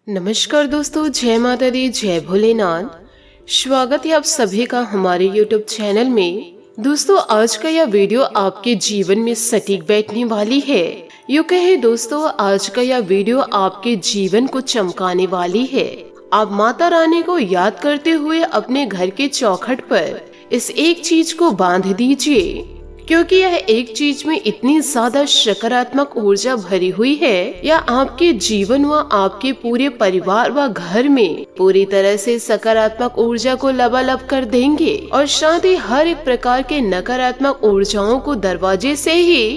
नमस्कार दोस्तों, जय माता दी, जय भोलेनाथ। स्वागत है आप सभी का हमारे YouTube चैनल में। दोस्तों, आज का यह वीडियो आपके जीवन में सटीक बैठने वाली है। यूँ कहे दोस्तों, आज का यह वीडियो आपके जीवन को चमकाने वाली है। आप माता रानी को याद करते हुए अपने घर के चौखट पर इस एक चीज को बांध दीजिए, क्योंकि यह एक चीज में इतनी ज्यादा सकारात्मक ऊर्जा भरी हुई है, यह आपके जीवन व आपके पूरे परिवार व घर में पूरी तरह से सकारात्मक ऊर्जा को लबालब कर देंगे और साथ ही हर एक प्रकार के नकारात्मक ऊर्जाओं को दरवाजे से ही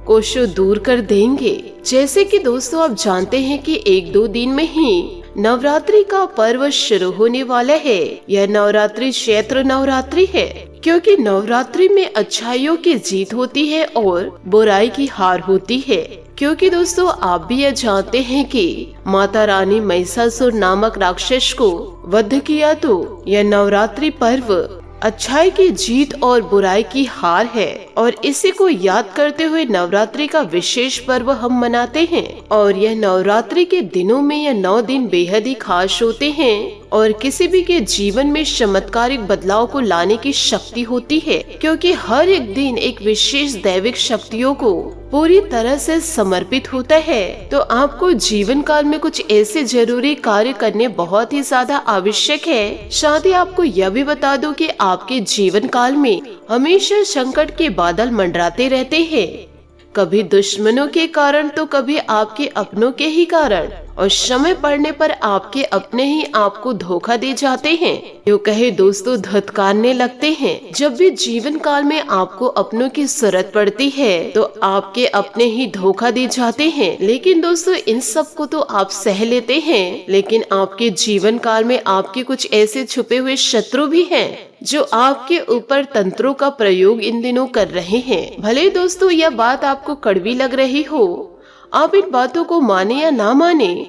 कोसों दूर कर देंगे। जैसे कि दोस्तों, आप जानते हैं कि 1-2 दिन में ही नवरात्रि का पर्व शुरू होने वाला है। यह नवरात्रि चैत्र नवरात्रि है, क्योंकि नवरात्रि में अच्छाइयों की जीत होती है और बुराई की हार होती है। क्योंकि दोस्तों, आप भी यह जानते हैं कि माता रानी महिषासुर नामक राक्षस को वध किया, तो यह नवरात्रि पर्व अच्छाई की जीत और बुराई की हार है और इसी को याद करते हुए नवरात्रि का विशेष पर्व हम मनाते हैं। और यह नवरात्रि के दिनों में यह 9 दिन बेहद ही खास होते हैं और किसी भी के जीवन में चमत्कारिक बदलाव को लाने की शक्ति होती है, क्योंकि हर एक दिन एक विशेष दैविक शक्तियों को पूरी तरह से समर्पित होता है। तो आपको जीवन काल में कुछ ऐसे जरूरी कार्य करने बहुत ही ज्यादा आवश्यक है। साथ ही आपको यह भी बता दूं कि आपके जीवन काल में हमेशा संकट के बादल मंडराते रहते हैं, कभी दुश्मनों के कारण तो कभी आपके अपनों के ही कारण, और समय पड़ने पर आपके अपने ही आपको धोखा दे जाते हैं। यूँ कहे दोस्तों, धुतकारने लगते हैं। जब भी जीवन काल में आपको अपनों की जरूरत पड़ती है तो आपके अपने ही धोखा दे जाते हैं। लेकिन दोस्तों, इन सब को तो आप सह लेते हैं, लेकिन आपके जीवन काल में आपके कुछ ऐसे छुपे हुए शत्रु भी हैं जो आपके ऊपर तंत्रों का प्रयोग इन दिनों कर रहे हैं। भले दोस्तों यह बात आपको कड़वी लग रही हो, आप इन बातों को माने या ना माने,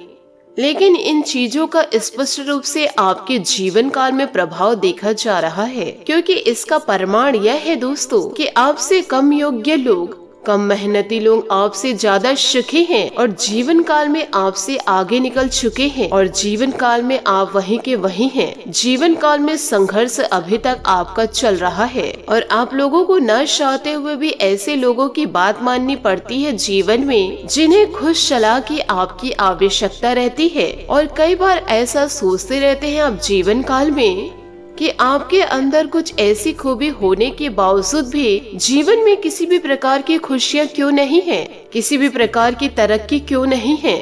लेकिन इन चीजों का स्पष्ट रूप से आपके जीवन काल में प्रभाव देखा जा रहा है। क्योंकि इसका प्रमाण यह है दोस्तों कि आपसे कम योग्य लोग, कम मेहनती लोग आपसे ज्यादा सुखी हैं और जीवन काल में आपसे आगे निकल चुके हैं, और जीवन काल में आप वहीं के वहीं हैं। जीवन काल में संघर्ष अभी तक आपका चल रहा है और आप लोगों को न चाहते हुए भी ऐसे लोगों की बात माननी पड़ती है जीवन में, जिन्हें खुश सलाह की आपकी आवश्यकता रहती है। और कई बार ऐसा सोचते रहते हैं आप जीवन काल में कि आपके अंदर कुछ ऐसी खूबी होने के बावजूद भी जीवन में किसी भी प्रकार की खुशियाँ क्यों नहीं है, किसी भी प्रकार की तरक्की क्यों नहीं है,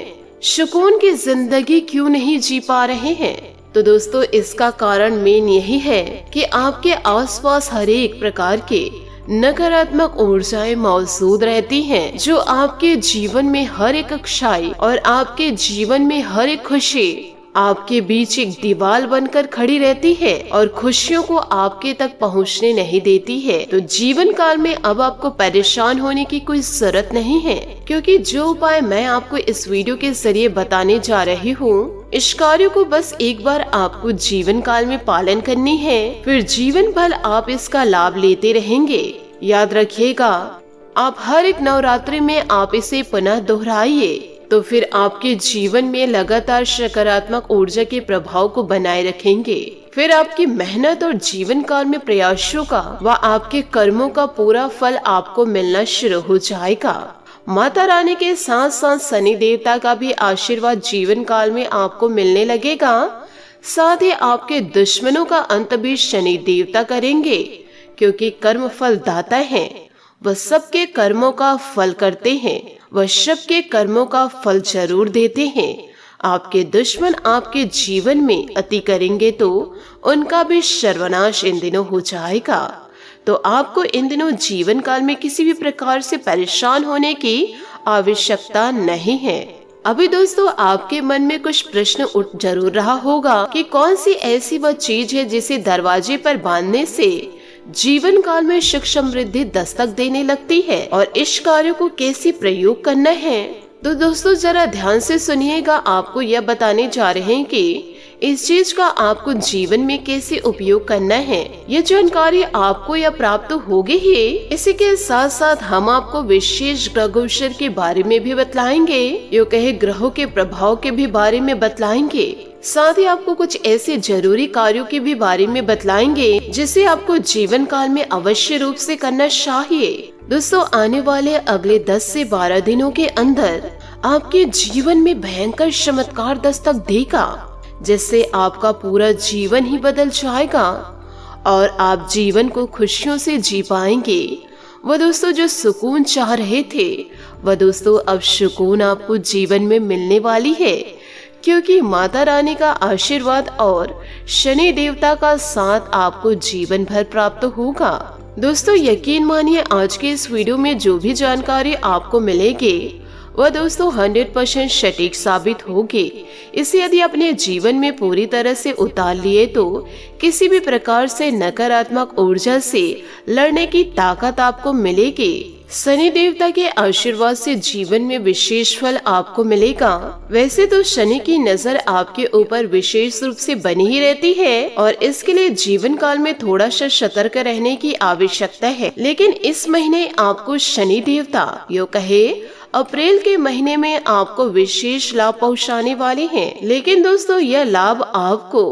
सुकून की जिंदगी क्यों नहीं जी पा रहे हैं। तो दोस्तों, इसका कारण मेन यही है कि आपके आसपास हर एक प्रकार के नकारात्मक ऊर्जाएं मौजूद रहती हैं, जो आपके जीवन में हर एक अच्छाई और आपके जीवन में हर एक खुशी आपके बीच एक दीवार बनकर खड़ी रहती है और खुशियों को आपके तक पहुंचने नहीं देती है। तो जीवन काल में अब आपको परेशान होने की कोई जरूरत नहीं है, क्योंकि जो उपाय मैं आपको इस वीडियो के जरिए बताने जा रही हूँ, इस कार्य को बस एक बार आपको जीवन काल में पालन करनी है, फिर जीवन भर आप इसका लाभ लेते रहेंगे। याद रखिएगा, आप हर एक नवरात्रि में आप इसे पुनः दोहराइए, तो फिर आपके जीवन में लगातार सकारात्मक ऊर्जा के प्रभाव को बनाए रखेंगे। फिर आपकी मेहनत और जीवन काल में प्रयासों का व आपके कर्मों का पूरा फल आपको मिलना शुरू हो जाएगा। माता रानी के साथ साथ शनि देवता का भी आशीर्वाद जीवन काल में आपको मिलने लगेगा। साथ ही आपके दुश्मनों का अंत भी शनि देवता करेंगे, क्योंकि कर्म फल दाता है। वह सबके कर्मों का फल करते हैं, वह सबके कर्मों का फल जरूर देते हैं। आपके दुश्मन आपके जीवन में अति करेंगे तो उनका भी सर्वनाश इन दिनों हो जाएगा। तो आपको इन दिनों जीवन काल में किसी भी प्रकार से परेशान होने की आवश्यकता नहीं है। अभी दोस्तों, आपके मन में कुछ प्रश्न उठ जरूर रहा होगा कि कौन सी ऐसी वह चीज है जिसे दरवाजे पर बांधने से जीवन काल में सुख समृद्धि दस्तक देने लगती है, और इस कार्य को कैसे प्रयोग करना है। तो दोस्तों, जरा ध्यान से सुनिएगा। आपको यह बताने जा रहे हैं कि इस चीज का आपको जीवन में कैसे उपयोग करना है, ये जानकारी आपको या प्राप्त होगी ही। इसी के साथ साथ हम आपको विशेष ग्रह गोचर के बारे में भी बतलाएंगे, यो कहे ग्रहों के प्रभाव के भी बारे में बतलाएंगे। साथ ही आपको कुछ ऐसे जरूरी कार्यों के भी बारे में बतलाएंगे जिसे आपको जीवन काल में अवश्य रूप से करना चाहिए। दोस्तों, आने वाले अगले 10 से 12 दिनों के अंदर आपके जीवन में भयंकर चमत्कार दस्तक देगा, जिससे आपका पूरा जीवन ही बदल जाएगा और आप जीवन को खुशियों से जी पाएंगे। वह दोस्तों जो सुकून चाह रहे थे, वह दोस्तों अब सुकून आपको जीवन में मिलने वाली है, क्योंकि माता रानी का आशीर्वाद और शनि देवता का साथ आपको जीवन भर प्राप्त होगा। दोस्तों, यकीन मानिए आज के इस वीडियो में जो भी जानकारी आपको मिलेगी वह दोस्तों 100% सटीक साबित होगी। इसे यदि अपने जीवन में पूरी तरह से उतार लिए तो किसी भी प्रकार से नकारात्मक ऊर्जा से लड़ने की ताकत आपको मिलेगी। शनि देवता के आशीर्वाद से जीवन में विशेष फल आपको मिलेगा। वैसे तो शनि की नजर आपके ऊपर विशेष रूप से बनी ही रहती है और इसके लिए जीवन काल में थोड़ा सा सतर्क रहने की आवश्यकता है, लेकिन इस महीने आपको शनि देवता यो कहे अप्रैल के महीने में आपको विशेष लाभ पहुंचाने वाले हैं। लेकिन दोस्तों, यह लाभ आपको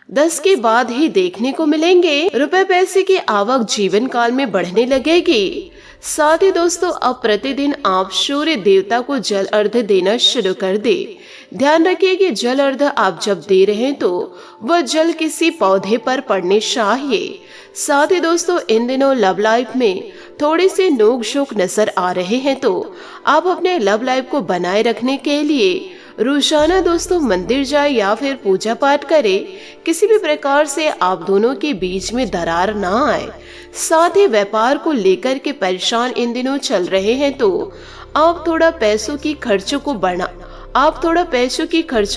10 के बाद ही देखने को मिलेंगे। रुपए पैसे की आवक जीवन काल में बढ़ने लगेगी। साथ ही दोस्तों, अब प्रतिदिन आप सूर्य देवता को जल अर्घ्य देना शुरू कर दे। ध्यान रखिए कि जल अर्घ्य आप जब दे रहे हैं तो वह जल किसी पौधे पर पड़ने चाहिए। साथ ही दोस्तों, इन दिनों लव लाइफ में थोड़ी सी नोक झोंक नजर आ रहे हैं, तो आप अपने लव लाइफ को बनाए रखने के लिए रोजाना दोस्तों मंदिर जाए या फिर पूजा पाठ करे। किसी भी प्रकार से आप दोनों के बीच में दरार ना आए। साथ ही व्यापार को लेकर के परेशान इन दिनों चल रहे हैं, तो आप थोड़ा पैसों की खर्चों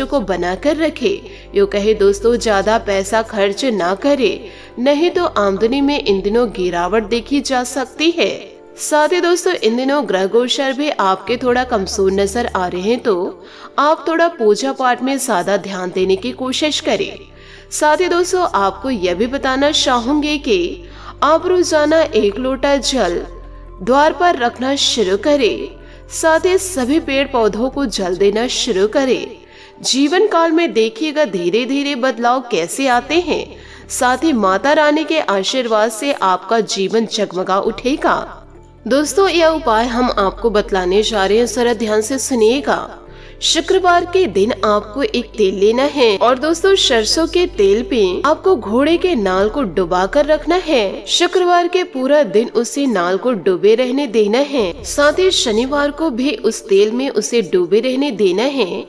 को बनाकर रखे। यो कहे दोस्तों, ज्यादा पैसा खर्च ना करे, नहीं तो आमदनी में इन दिनों गिरावट देखी जा सकती है। साथ ही दोस्तों, इन दिनों ग्रह गोचर भी आपके थोड़ा कमजोर नजर आ रहे हैं, तो आप थोड़ा पूजा पाठ में ज्यादा ध्यान देने की कोशिश करें। साथ ही दोस्तों, आपको यह भी बताना चाहूंगी कि आप रोजाना 1 लोटा जल द्वार पर रखना शुरू करें। साथ ही सभी पेड़ पौधों को जल देना शुरू करें। जीवन काल में देखिएगा धीरे धीरे बदलाव कैसे आते हैं। साथ ही माता रानी के आशीर्वाद से आपका जीवन जगमगा उठेगा। दोस्तों, यह उपाय हम आपको बतलाने जा रहे हैं, जरा ध्यान से सुनिएगा। शुक्रवार के दिन आपको एक तेल लेना है और दोस्तों सरसों के तेल पे आपको घोड़े के नाल को डुबा कर रखना है। शुक्रवार के पूरा दिन उसे नाल को डूबे रहने देना है। साथ ही शनिवार को भी उस तेल में उसे डूबे रहने देना है।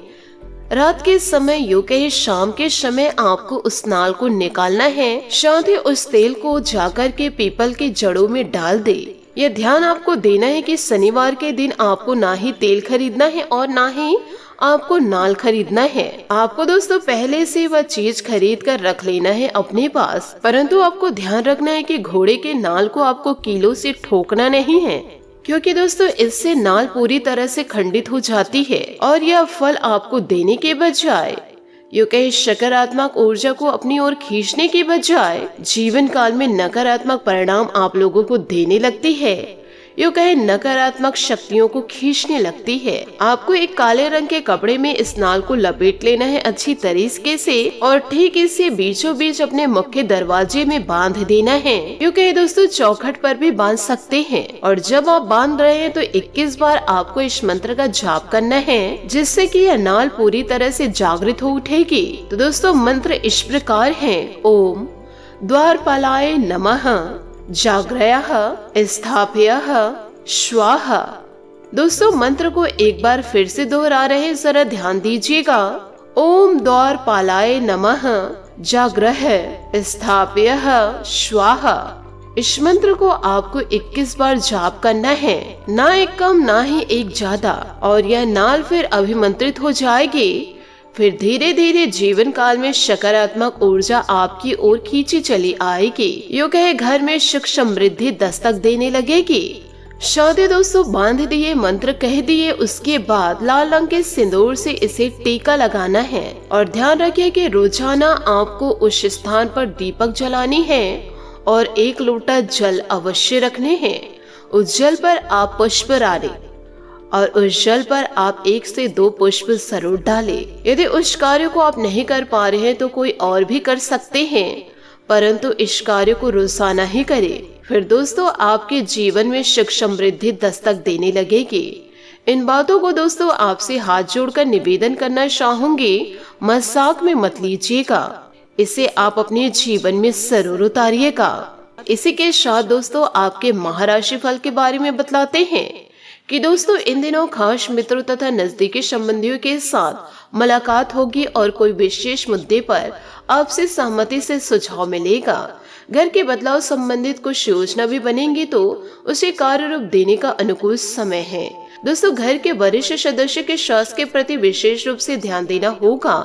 रात के समय यो कहे शाम के समय आपको उस नाल को निकालना है। साथ ही उस तेल को जाकर के पीपल की जड़ों में डाल दे। यह ध्यान आपको देना है कि शनिवार के दिन आपको ना ही तेल खरीदना है और ना ही आपको नाल खरीदना है। आपको दोस्तों पहले से वह चीज खरीद कर रख लेना है अपने पास, परंतु आपको ध्यान रखना है कि घोड़े के नाल को आपको कीलों से ठोकना नहीं है, क्योंकि दोस्तों इससे नाल पूरी तरह से खंडित हो जाती है और यह फल आपको देने के बजाय यो कहे सकारात्मक ऊर्जा को अपनी ओर खींचने के बजाय जीवन काल में नकारात्मक परिणाम आप लोगों को देने लगती है। यो कहे नकारात्मक शक्तियों को खींचने लगती है। आपको एक काले रंग के कपड़े में इस नाल को लपेट लेना है अच्छी तरीके से और ठीक इसे बीचों बीच अपने मुख्य दरवाजे में बांध देना है। यो कहे दोस्तों चौखट पर भी बांध सकते हैं और जब आप बांध रहे हैं तो 21 बार आपको इस मंत्र का जाप करना है, जिससे कि यह नाल पूरी तरह से जागृत हो उठेगी। तो दोस्तों मंत्र इस प्रकार है। ओम द्वारपालाय नमः जाग्रयः स्थापयः स्वाहा। दोस्तों मंत्र को एक बार फिर से दोहरा रहे, जरा ध्यान दीजिएगा। ओम द्वारपालाय नमः जाग्रयः स्थापयः स्वाहा। इस मंत्र को आपको 21 बार जाप करना है, ना एक कम ना ही एक ज्यादा, और यह नाल फिर अभिमंत्रित हो जाएगी। फिर धीरे धीरे जीवन काल में सकारात्मक ऊर्जा आपकी ओर खींची चली आएगी। यो कहे घर में सुख समृद्धि दस्तक देने लगेगी। शादी दोस्तों बांध दिए, मंत्र कह दिए, उसके बाद लाल रंग के सिंदूर से इसे टीका लगाना है। और ध्यान रखिए कि रोजाना आपको उस स्थान पर दीपक जलानी है और 1 लोटा जल अवश्य रखने हैं। उस जल पर आप पुष्प डालें और उस जल पर आप 1 से 2 पुष्प जरूर डालें। यदि उस कार्य को आप नहीं कर पा रहे हैं तो कोई और भी कर सकते हैं, परंतु इस कार्य को रोजाना ही करें। फिर दोस्तों आपके जीवन में सुख समृद्धि दस्तक देने लगेगी। इन बातों को दोस्तों आपसे हाथ जोड़कर निवेदन करना चाहूंगी, मजाक में मत लीजिएगा। इसे आप अपने जीवन में जरूर उतारिएगा। इसी के साथ दोस्तों आपके महाराशि फल के बारे में बतलाते हैं कि दोस्तों इन दिनों खास मित्रों तथा नजदीकी संबंधियों के साथ मुलाकात होगी और कोई विशेष मुद्दे पर आपसे सहमति से सुझाव मिलेगा। घर के बदलाव संबंधित कुछ योजना भी बनेंगी तो उसे कार्य रूप देने का अनुकूल समय है। दोस्तों घर के वरिष्ठ सदस्य के स्वास्थ्य के प्रति विशेष रूप से ध्यान देना होगा।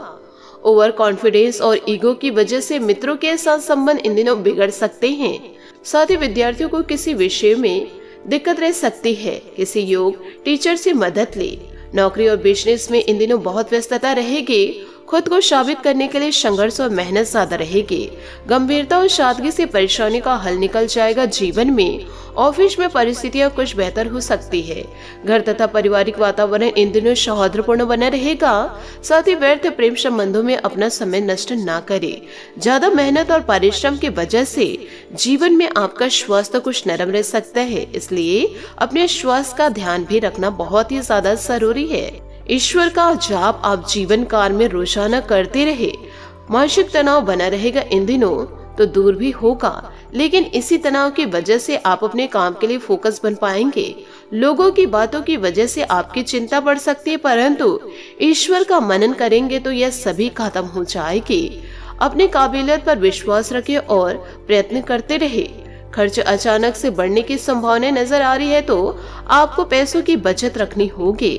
ओवर कॉन्फिडेंस और ईगो की वजह से मित्रों के साथ संबंध इन दिनों बिगड़ सकते हैं। साथ ही विद्यार्थियों को किसी विषय में दिक्कत रह सकती है। किसी योग टीचर से मदद ले। नौकरी और बिजनेस में इन दिनों बहुत व्यस्तता रहेगी। खुद को साबित करने के लिए संघर्ष और मेहनत ज्यादा रहेगी। गंभीरता और सादगी से परेशानी का हल निकल जाएगा। जीवन में ऑफिस में परिस्थितियां कुछ बेहतर हो सकती है। घर तथा पारिवारिक वातावरण इन दिनों सौहार्दपूर्ण बना रहेगा। साथ ही व्यर्थ प्रेम संबंधों में अपना समय नष्ट ना करे। ज्यादा मेहनत और परिश्रम की वजह से जीवन में आपका स्वास्थ्य कुछ नरम रह सकता है, इसलिए अपने स्वास्थ्य का ध्यान भी रखना बहुत ही ज्यादा जरूरी है। ईश्वर का जाप आप जीवन काल में रोजाना करते रहे। मानसिक तनाव बना रहेगा इन दिनों तो दूर भी होगा, लेकिन इसी तनाव की वजह से आप अपने काम के लिए फोकस बन पाएंगे। लोगों की बातों की वजह से आपकी चिंता बढ़ सकती है, परंतु ईश्वर का मनन करेंगे तो यह सभी खत्म हो जाएगी। अपनी काबिलियत पर विश्वास रखें और प्रयत्न करते रहे। खर्च अचानक से बढ़ने की संभावना नजर आ रही है तो आपको पैसों की बचत रखनी होगी।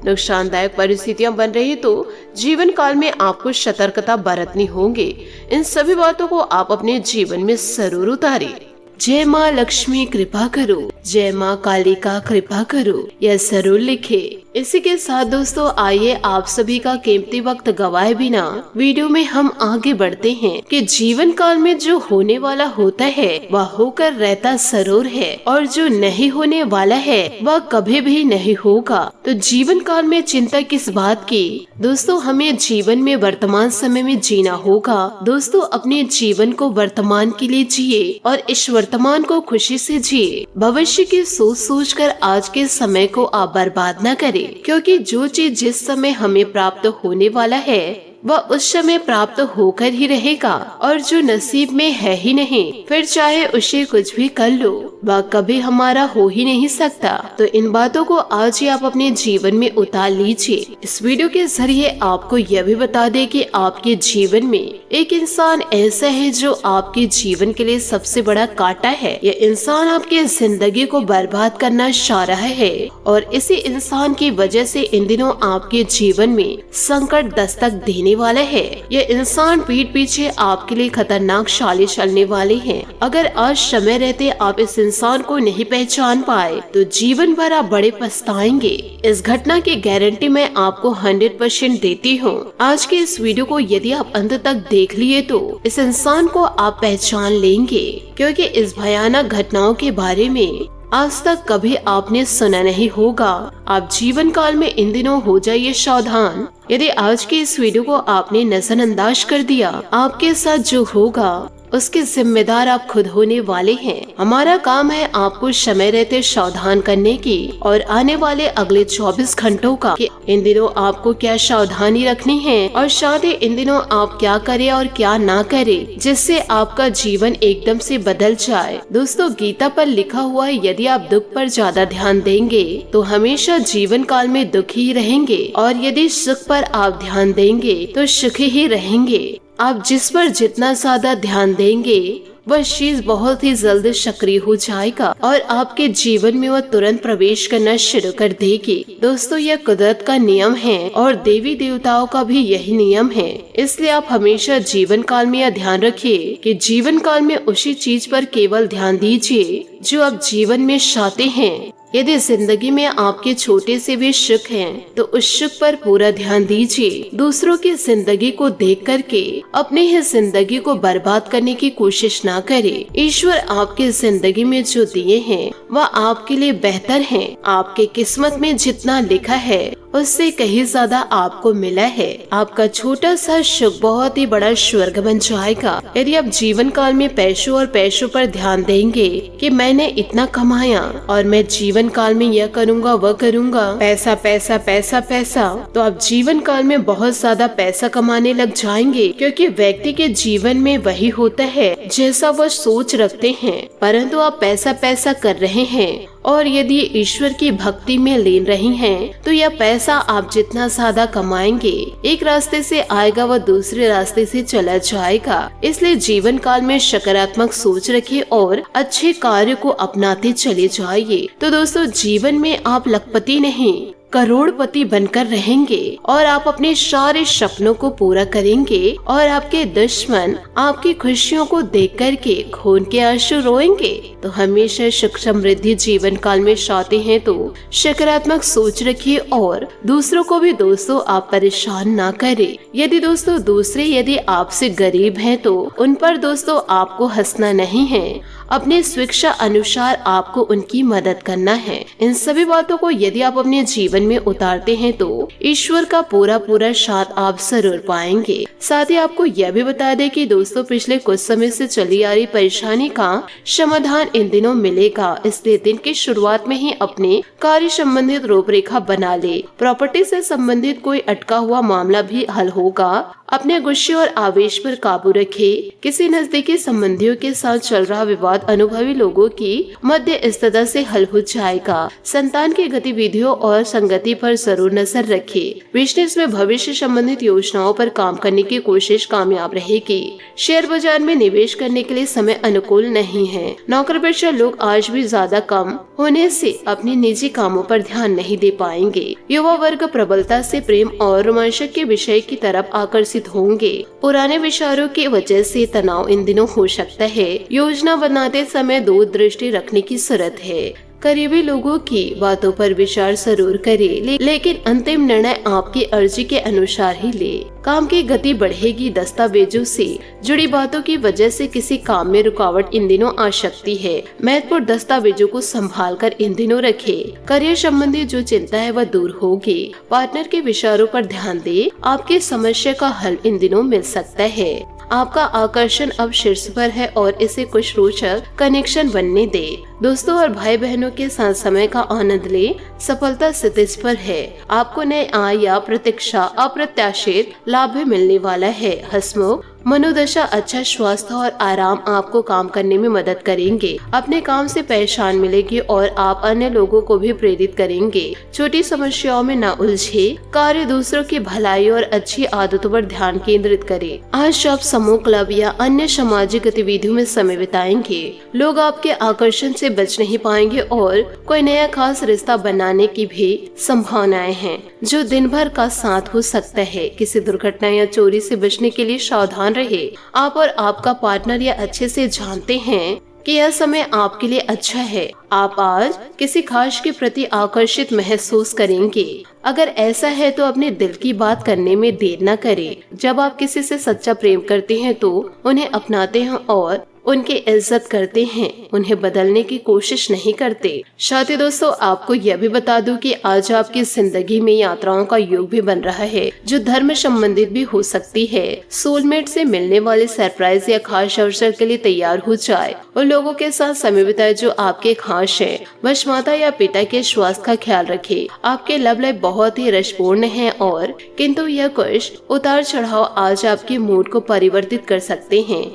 नुकसानदायक परिस्थितियां बन रही तो जीवन काल में आपको सतर्कता बरतनी होगी। इन सभी बातों को आप अपने जीवन में जरूर उतारें। जय माँ लक्ष्मी कृपा करो, जय माँ कालिका कृपा करो, यह जरूर लिखे। इसी के साथ दोस्तों आइए आप सभी का कीमती वक्त गवाए बिना वीडियो में हम आगे बढ़ते हैं कि जीवन काल में जो होने वाला होता है वह होकर रहता जरूर है और जो नहीं होने वाला है वह कभी भी नहीं होगा। तो जीवन काल में चिंता किस बात की। दोस्तों हमें जीवन में वर्तमान समय में जीना होगा। दोस्तों अपने जीवन को वर्तमान के लिए जिए और इस वर्तमान को खुशी से जिए। भविष्य की सोच सोच कर आज के समय को आप बर्बाद न करें, क्योंकि जो चीज जिस समय हमें प्राप्त होने वाला है वह उस समय प्राप्त होकर ही रहेगा और जो नसीब में है ही नहीं, फिर चाहे उसे कुछ भी कर लो वह कभी हमारा हो ही नहीं सकता। तो इन बातों को आज ही आप अपने जीवन में उतार लीजिए। इस वीडियो के जरिए आपको यह भी बता दे कि आपके जीवन में एक इंसान ऐसा है जो आपके जीवन के लिए सबसे बड़ा कांटा है। यह इंसान आपकी जिंदगी को बर्बाद करना चाह रहा है और इसी इंसान की वजह से इन दिनों आपके जीवन में संकट दस्तक देने वाला है। यह इंसान पीठ पीछे आपके लिए खतरनाक चालें चलने वाले हैं। अगर आज समय रहते आप इस इंसान को नहीं पहचान पाए तो जीवन भर आप बड़े पछताएंगे। इस घटना की गारंटी मैं आपको 100% देती हूँ। आज के इस वीडियो को यदि आप अंत तक देख लिए तो इस इंसान को आप पहचान लेंगे, क्योंकि इस भयानक घटनाओं के बारे में आज तक कभी आपने सुना नहीं होगा। आप जीवन काल में इन दिनों हो जाइए सावधान। यदि आज के इस वीडियो को आपने नजरअंदाज कर दिया, आपके साथ जो होगा उसके जिम्मेदार आप खुद होने वाले हैं। हमारा काम है आपको समय रहते सावधान करने की और आने वाले अगले 24 घंटों का कि इन दिनों आपको क्या सावधानी रखनी है और साथ ही इन दिनों आप क्या करें और क्या ना करें, जिससे आपका जीवन एकदम से बदल जाए। दोस्तों गीता पर लिखा हुआ है, यदि आप दुख पर ज्यादा ध्यान देंगे तो हमेशा जीवन काल में दुखी ही रहेंगे और यदि सुख पर आप ध्यान देंगे तो सुखी ही रहेंगे। आप जिस पर जितना ज्यादा ध्यान देंगे वह चीज बहुत ही जल्द सक्रिय हो जाएगा और आपके जीवन में वह तुरंत प्रवेश करना शुरू कर देगी। दोस्तों यह कुदरत का नियम है और देवी देवताओं का भी यही नियम है। इसलिए आप हमेशा जीवन काल में यह ध्यान रखिए कि जीवन काल में उसी चीज पर केवल ध्यान दीजिए जो आप जीवन में चाहते हैं। यदि जिंदगी में आपके छोटे से भी सुख हैं, तो उस सुख पर पूरा ध्यान दीजिए। दूसरों की जिंदगी को देख करके अपने ही जिंदगी को बर्बाद करने की कोशिश ना करें। ईश्वर आपके जिंदगी में जो दिए हैं वह आपके लिए बेहतर हैं। आपके किस्मत में जितना लिखा है उससे कहीं ज्यादा आपको मिला है। आपका छोटा सा सुख बहुत ही बड़ा स्वर्ग बन जाएगा। यदि आप जीवन काल में पैसों और पैसों पर ध्यान देंगे कि मैंने इतना कमाया और मैं जीवन काल में यह करूँगा वह करूँगा, पैसा पैसा पैसा पैसा, तो आप जीवन काल में बहुत ज्यादा पैसा कमाने लग जाएंगे। क्योंकि व्यक्ति के जीवन में वही होता है जैसा वह सोच रखते हैं। परंतु आप पैसा पैसा कर रहे हैं और यदि ईश्वर की भक्ति में लीन रही हैं, तो यह पैसा आप जितना ज्यादा कमाएंगे, एक रास्ते से आएगा वह दूसरे रास्ते से चला जाएगा। इसलिए जीवन काल में सकारात्मक सोच रखिए और अच्छे कार्य को अपनाते चले जाइए। तो दोस्तों, जीवन में आप लखपति नहीं करोड़पति बनकर रहेंगे और आप अपने सारे सपनों को पूरा करेंगे और आपके दुश्मन आपकी खुशियों को देख कर के खून के आंसू रोएंगे। तो हमेशा सुख समृद्धि जीवन काल में चाहते हैं तो सकारात्मक सोच रखिए और दूसरों को भी दोस्तों आप परेशान ना करें। यदि दोस्तों दूसरे यदि आपसे गरीब हैं तो उन पर दोस्तों आपको हंसना नहीं है, अपने स्वेच्छा अनुसार आपको उनकी मदद करना है। इन सभी बातों को यदि आप अपने जीवन में उतारते हैं तो ईश्वर का पूरा पूरा साथ आप जरूर पाएंगे। साथ ही आपको यह भी बता दें कि दोस्तों पिछले कुछ समय से चली आ रही परेशानी का समाधान इन दिनों मिलेगा। इसलिए दिन की शुरुआत में ही अपने कार्य संबंधित रूपरेखा बना ले। प्रॉपर्टी से संबंधित कोई अटका हुआ मामला भी हल होगा। अपने गुस्से और आवेश पर काबू रखें। किसी नजदीकी संबंधियों के साथ चल रहा विवाद अनुभवी लोगों की मध्यस्थता से हल हो जाएगा। संतान की गतिविधियों और संगति पर जरूर नजर रखें। बिजनेस में भविष्य संबंधित योजनाओं पर काम करने की कोशिश कामयाब रहेगी। शेयर बाजार में निवेश करने के लिए समय अनुकूल नहीं है। नौकर पेशा लोग आज भी ज्यादा कम होने से अपने निजी कामों पर ध्यान नहीं दे पाएंगे। युवा वर्ग प्रबलता से प्रेम और रोमांचक के विषय की तरफ आकर्षित होंगे। पुराने विचारों की वजह से तनाव इन दिनों हो सकता है। योजना बनाते समय दूरदृष्टि रखने की जरूरत है। करीबी लोगों की बातों पर विचार जरूर करें, लेकिन अंतिम निर्णय आपकी अर्जी के अनुसार ही ले। काम की गति बढ़ेगी। दस्तावेजों से जुड़ी बातों की वजह से किसी काम में रुकावट इन दिनों आ सकती है। महत्वपूर्ण दस्तावेजों को संभाल कर इन दिनों रखें। करियर संबंधी जो चिंता है वह दूर होगी। पार्टनर के विचारों पर ध्यान दें। आपकी समस्या का हल इन दिनों मिल सकता है। आपका आकर्षण अब शीर्ष पर है और इसे कुछ रोचक कनेक्शन बनने दे। दोस्तों और भाई बहनों के साथ समय का आनंद ले। सफलता क्षितिज पर है। आपको नए आय या प्रतीक्षा अप्रत्याशित लाभ भी मिलने वाला है। हंसमुख मनोदशा, अच्छा स्वास्थ्य और आराम आपको काम करने में मदद करेंगे। अपने काम से पहचान मिलेगी और आप अन्य लोगों को भी प्रेरित करेंगे। छोटी समस्याओं में न उलझे। कार्य दूसरों की भलाई और अच्छी आदतों पर ध्यान केंद्रित करें। आज आप समूह, क्लब या अन्य सामाजिक गतिविधियों में समय बिताएंगे। लोग आपके आकर्षण से बच नहीं पाएंगे और कोई नया खास रिश्ता बनाने की भी संभावनाएं हैं जो दिन भर का साथ हो सकता है। किसी दुर्घटना या चोरी से बचने के लिए सावधान रहे। आप और आपका पार्टनर यह अच्छे से जानते हैं कि यह समय आपके लिए अच्छा है। आप आज किसी खास के प्रति आकर्षित महसूस करेंगे। अगर ऐसा है तो अपने दिल की बात करने में देर न करें। जब आप किसी से सच्चा प्रेम करते हैं तो उन्हें अपनाते हैं और उनकी इज्जत करते हैं, उन्हें बदलने की कोशिश नहीं करते। साथ ही दोस्तों आपको यह भी बता दूं कि आज आपकी जिंदगी में यात्राओं का योग भी बन रहा है जो धर्म संबंधित भी हो सकती है। सोलमेट से मिलने वाले सरप्राइज या खास अवसर के लिए तैयार हो जाए और लोगों के साथ समय बिताए जो आपके खास है। बस माता या पिता के स्वास्थ्य का ख्याल रखें। आपके लव लाइफ बहुत ही रसपूर्ण है और किंतु यह कुछ उतार चढ़ाव आज आपके मूड को परिवर्तित कर सकते हैं।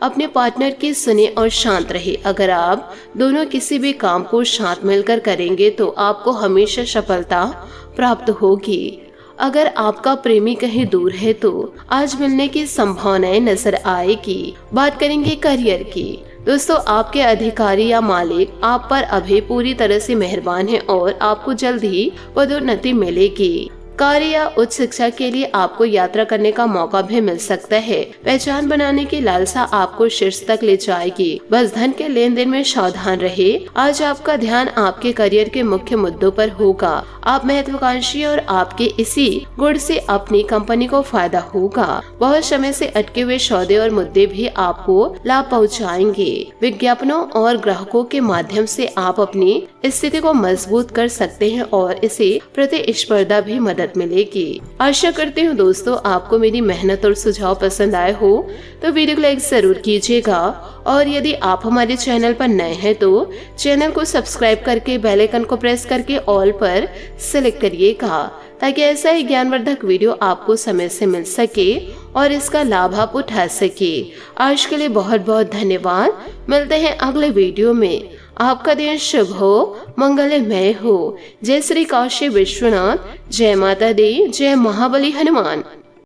अपने पार्टनर की सुने और शांत रहे। अगर आप दोनों किसी भी काम को साथ मिलकर करेंगे तो आपको हमेशा सफलता प्राप्त होगी। अगर आपका प्रेमी कहीं दूर है तो आज मिलने की संभावनाएं नजर आएगी। बात करेंगे करियर की। दोस्तों आपके अधिकारी या मालिक आप पर अभी पूरी तरह से मेहरबान है और आपको जल्द ही पदोन्नति मिलेगी। कार्य या उच्च शिक्षा के लिए आपको यात्रा करने का मौका भी मिल सकता है। पहचान बनाने की लालसा आपको शीर्ष तक ले जाएगी। बस धन के लेन देन में सावधान रहे। आज आपका ध्यान आपके करियर के मुख्य मुद्दों पर होगा। आप महत्वाकांक्षी और आपके इसी गुण से अपनी कंपनी को फायदा होगा। बहुत समय से अटके हुए सौदे और मुद्दे भी आपको लाभ पहुंचाएंगे। विज्ञापनों और ग्राहकों के माध्यम से आप अपनी स्थिति को मजबूत कर सकते हैं और इसे प्रतिस्पर्धा भी मदद मिलेगी। आशा करती हूँ दोस्तों आपको मेरी मेहनत और सुझाव पसंद आए हो तो वीडियो को लाइक जरूर कीजिएगा और यदि आप हमारे चैनल पर नए हैं तो चैनल को सब्सक्राइब करके बेल आइकन को प्रेस करके ऑल पर सिलेक्ट करिएगा ताकि ऐसा ही ज्ञानवर्धक वीडियो आपको समय से मिल सके और इसका लाभ आप उठा सके। आज के लिए बहुत बहुत धन्यवाद। मिलते हैं अगले वीडियो में। आपका दिन शुभ हो, मंगलमय हो। जय श्री काशी विश्वनाथ, जय माता दी, जय महाबली हनुमान।